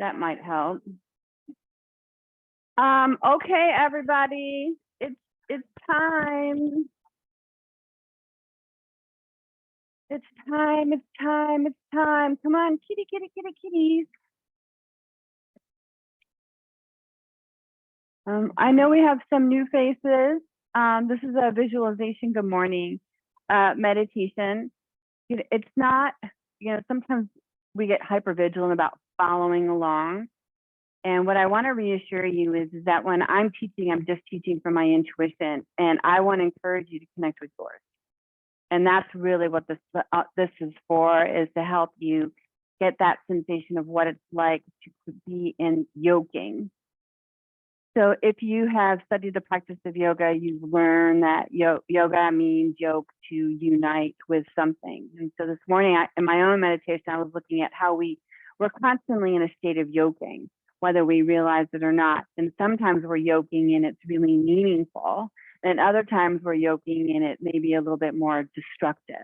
That might help. Okay, everybody, it's time. It's time. It's time. It's time. Come on, kitty, kitty, kitty, kitties. I know we have some new faces. This is a visualization. Good morning. Meditation. It's not, sometimes we get hyper vigilant about following along. And what I want to reassure you is that when I'm teaching, I'm just teaching from my intuition, and I want to encourage you to connect with yours. And that's really what this is for, is to help you get that sensation of what it's like to be in yoking. So if you have studied the practice of yoga, you've learned that yoga means yoke, to unite with something. And so this morning, in my own meditation, I was looking at how we're constantly in a state of yoking, whether we realize it or not. And sometimes we're yoking and it's really meaningful. And other times we're yoking and it may be a little bit more destructive.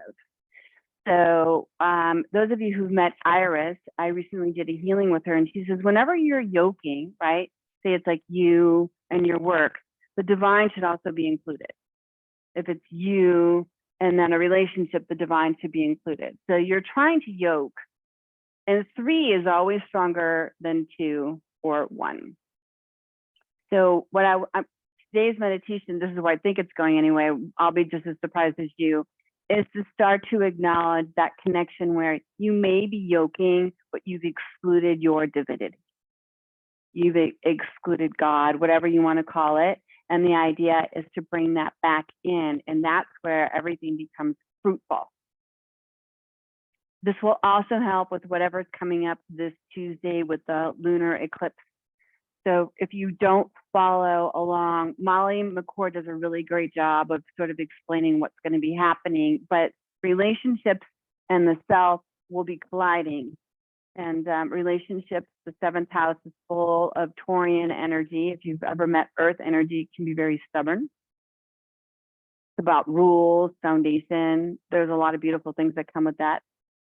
So those of you who've met Iris, I recently did a healing with her, and she says, whenever you're yoking, right, say it's like you and your work, the divine should also be included. If it's you and then a relationship, the divine should be included. So you're trying to yoke, and 3 is always stronger than 2 or 1. So what today's meditation, this is where I think it's going anyway, I'll be just as surprised as you, is to start to acknowledge that connection where you may be yoking, but you've excluded your divinity. You've excluded God, whatever you want to call it. And the idea is to bring that back in, and that's where everything becomes fruitful. This will also help with whatever's coming up this Tuesday with the lunar eclipse. So if you don't follow along, Molly McCord does a really great job of sort of explaining what's going to be happening, but relationships and the self will be colliding. And relationships, the 7th house is full of Taurian energy. If you've ever met Earth energy, it can be very stubborn. It's about rules, foundation. There's a lot of beautiful things that come with that.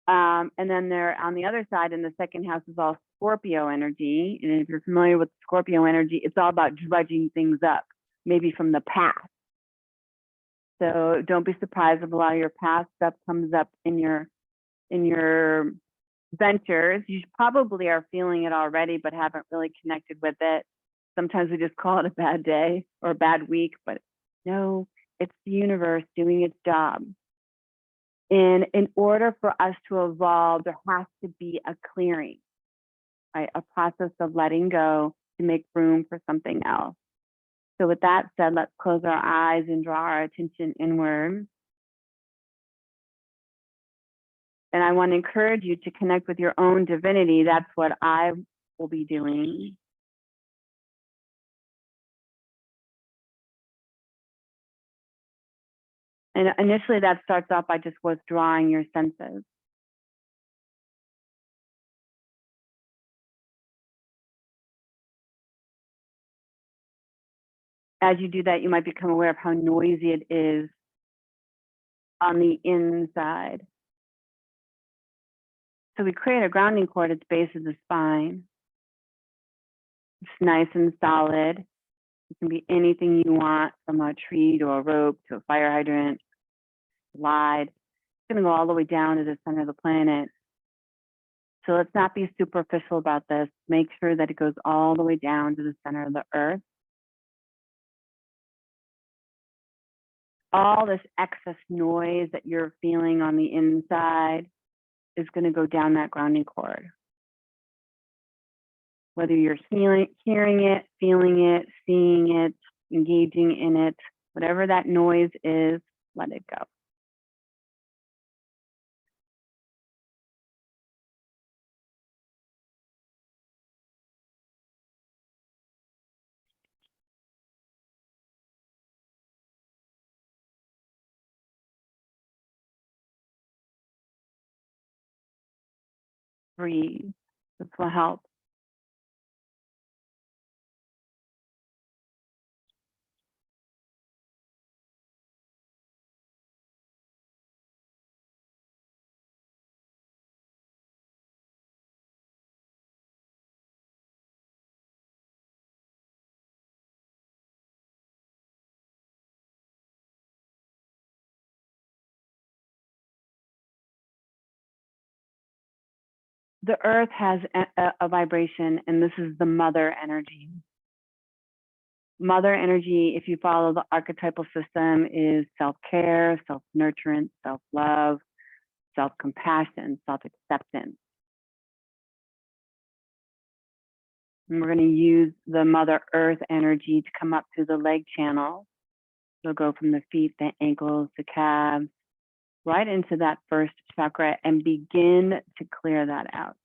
And then there, on the other side, in the 2nd house, is all Scorpio energy. And if you're familiar with Scorpio energy, it's all about dredging things up, maybe from the past. So don't be surprised if a lot of your past stuff comes up in your ventures. You probably are feeling it already, but haven't really connected with it. Sometimes we just call it a bad day or a bad week, but no, it's the universe doing its job. And in order for us to evolve, there has to be a clearing, right? A process of letting go to make room for something else. So with that said, let's close our eyes and draw our attention inward. And I want to encourage you to connect with your own divinity. That's what I will be doing. And initially that starts off by just withdrawing your senses. As you do that, you might become aware of how noisy it is on the inside. So we create a grounding cord at the base of the spine. It's nice and solid. It can be anything you want, from a tree to a rope to a fire hydrant, slide. It's going to go all the way down to the center of the planet. So let's not be superficial about this. Make sure that it goes all the way down to the center of the earth. All this excess noise that you're feeling on the inside is going to go down that grounding cord. Whether you're hearing it, feeling it, seeing it, engaging in it, whatever that noise is, let it go. Breathe. This will help. The earth has a vibration, and this is the mother energy. Mother energy, if you follow the archetypal system, is self-care, self-nurturance, self-love, self-compassion, self-acceptance. And we're going to use the Mother Earth energy to come up through the leg channel. So go from the feet, the ankles, the calves, right into that first chakra and begin to clear that out.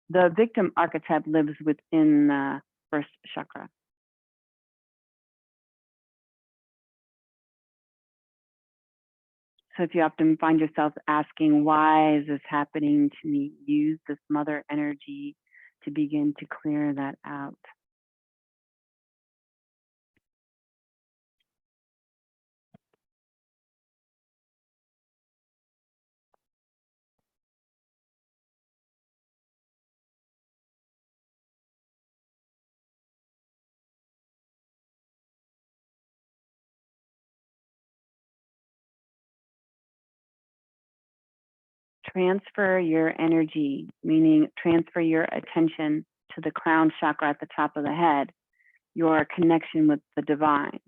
The victim archetype lives within the first chakra. So if you often find yourself asking, why is this happening to me? Use this mother energy to begin to clear that out. Transfer your energy, meaning transfer your attention to the crown chakra at the top of the head, your connection with the divine.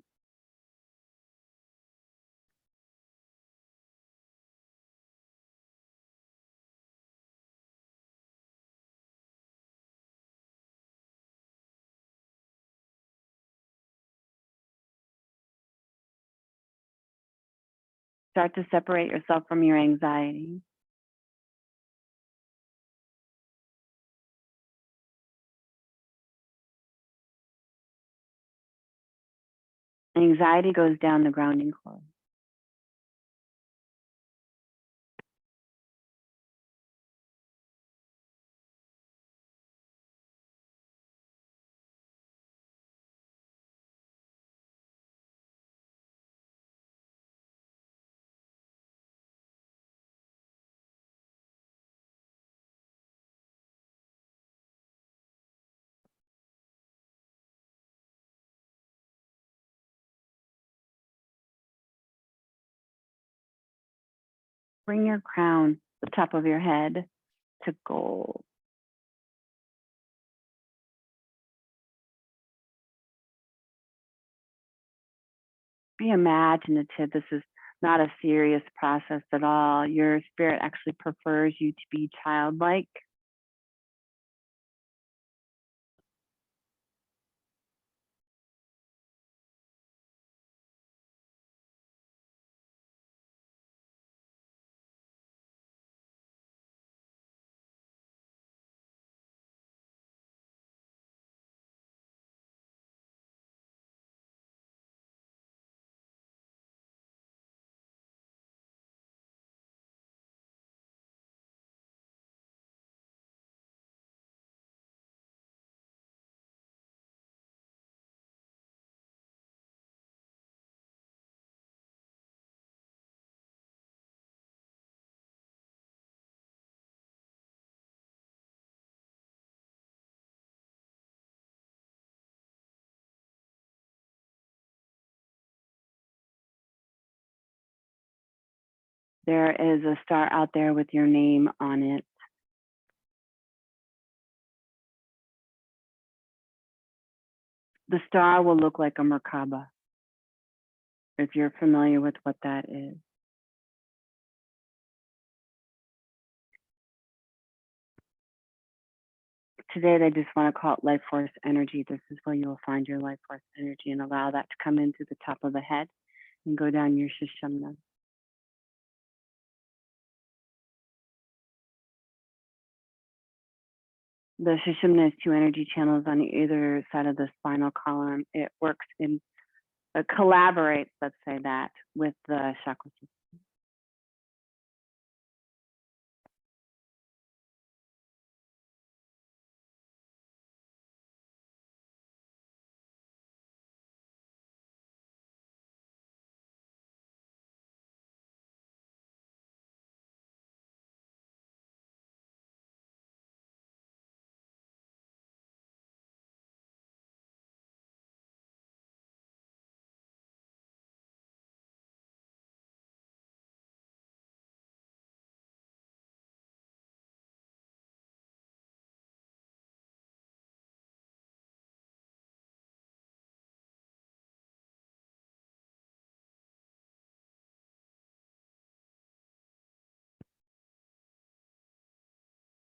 Start to separate yourself from your anxiety. Anxiety goes down the grounding cord. Bring your crown, the top of your head, to gold. Be imaginative. This is not a serious process at all. Your spirit actually prefers you to be childlike. There is a star out there with your name on it. The star will look like a Merkaba, if you're familiar with what that is. Today, they just want to call it life force energy. This is where you will find your life force energy and allow that to come in through the top of the head and go down your Shishimna. The Shishimna is two energy channels on either side of the spinal column. It works in, collaborates, let's say that, with the chakra system.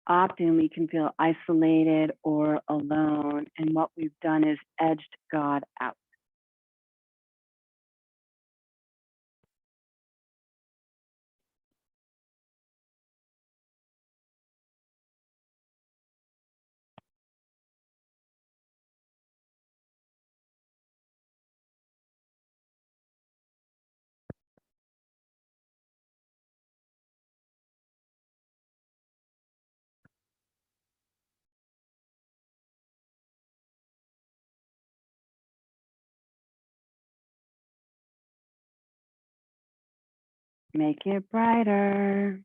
often we can feel isolated or alone, and what we've done is edged God out. Make it brighter.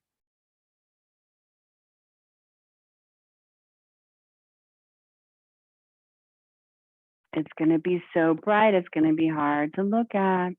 It's going to be so bright, it's going to be hard to look at.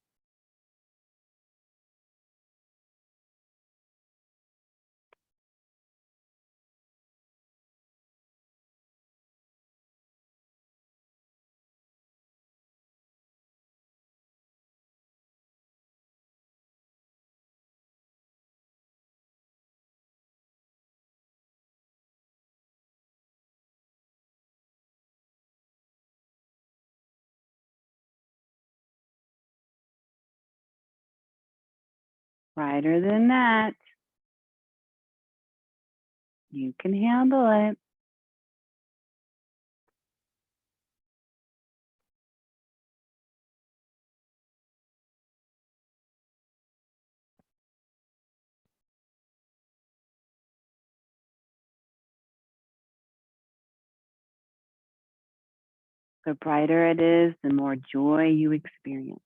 Brighter than that. You can handle it. The brighter it is, the more joy you experience.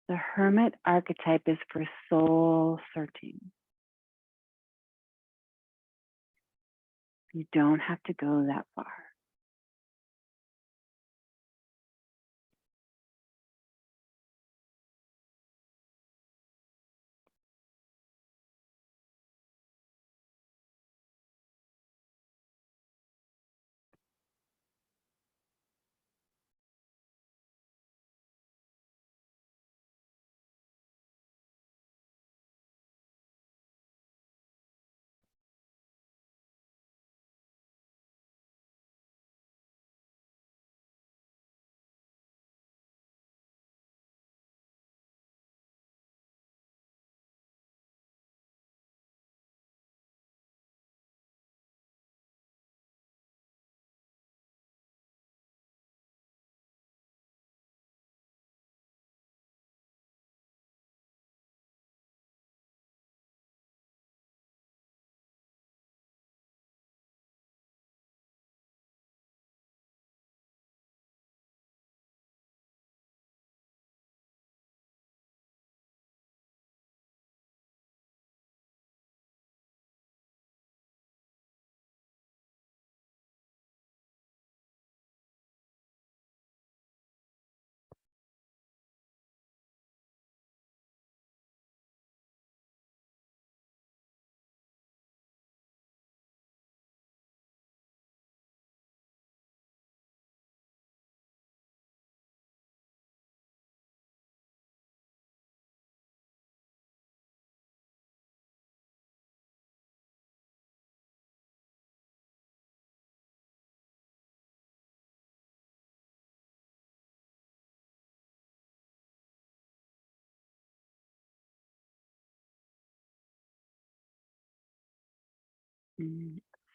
The hermit archetype is for soul searching. You don't have to go that far.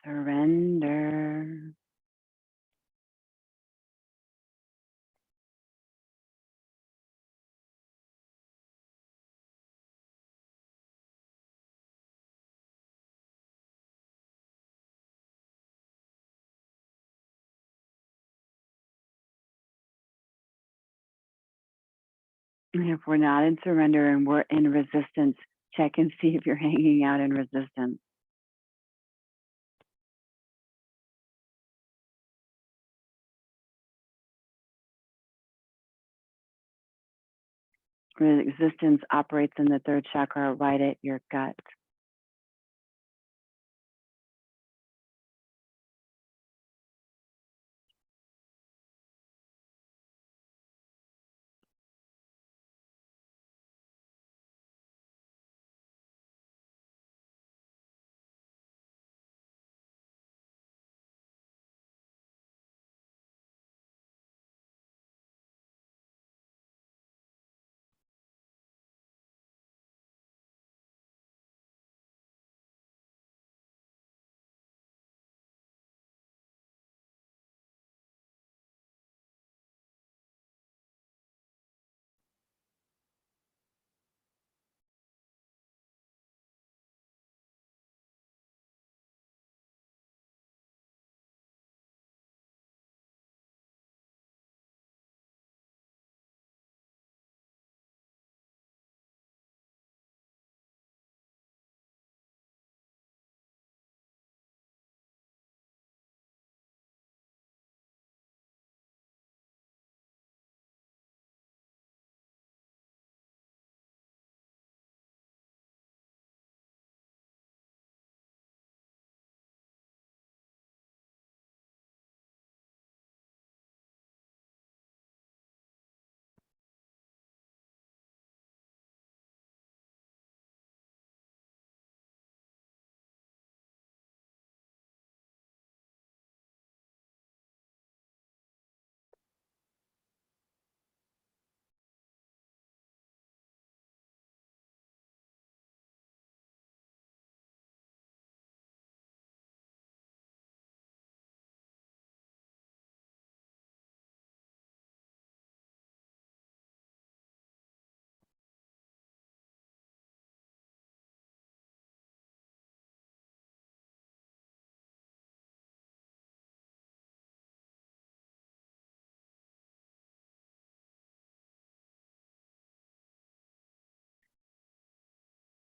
Surrender. And if we're not in surrender and we're in resistance, check and see if you're hanging out in resistance. Resistance operates in the third chakra, right at your gut.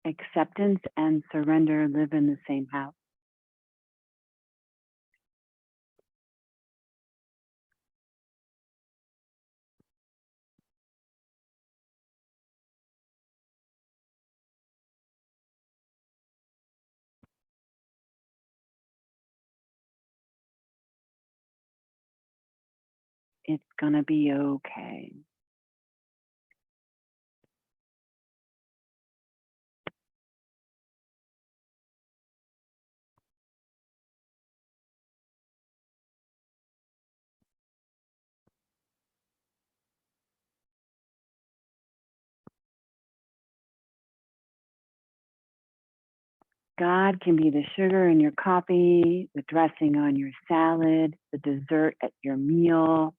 Acceptance and surrender live in the same house. It's gonna be okay. God can be the sugar in your coffee, the dressing on your salad, the dessert at your meal.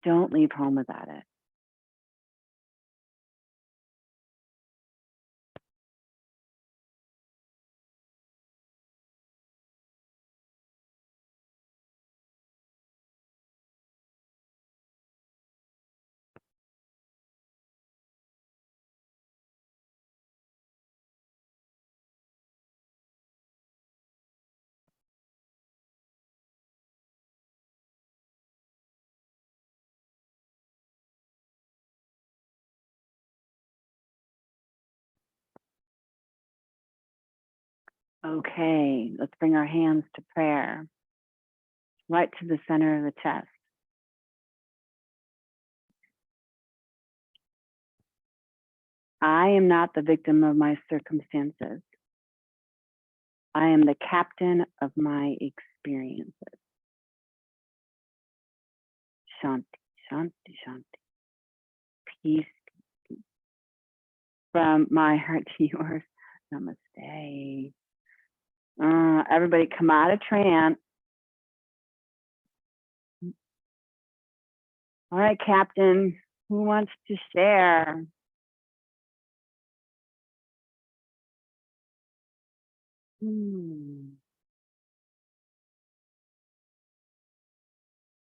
Don't leave home without it. Okay, let's bring our hands to prayer, right to the center of the chest. I am not the victim of my circumstances. I am the captain of my experiences. Shanti, shanti, shanti. Peace. from my heart to yours. Namaste. Everybody come out of trance. All right, Captain, who wants to share?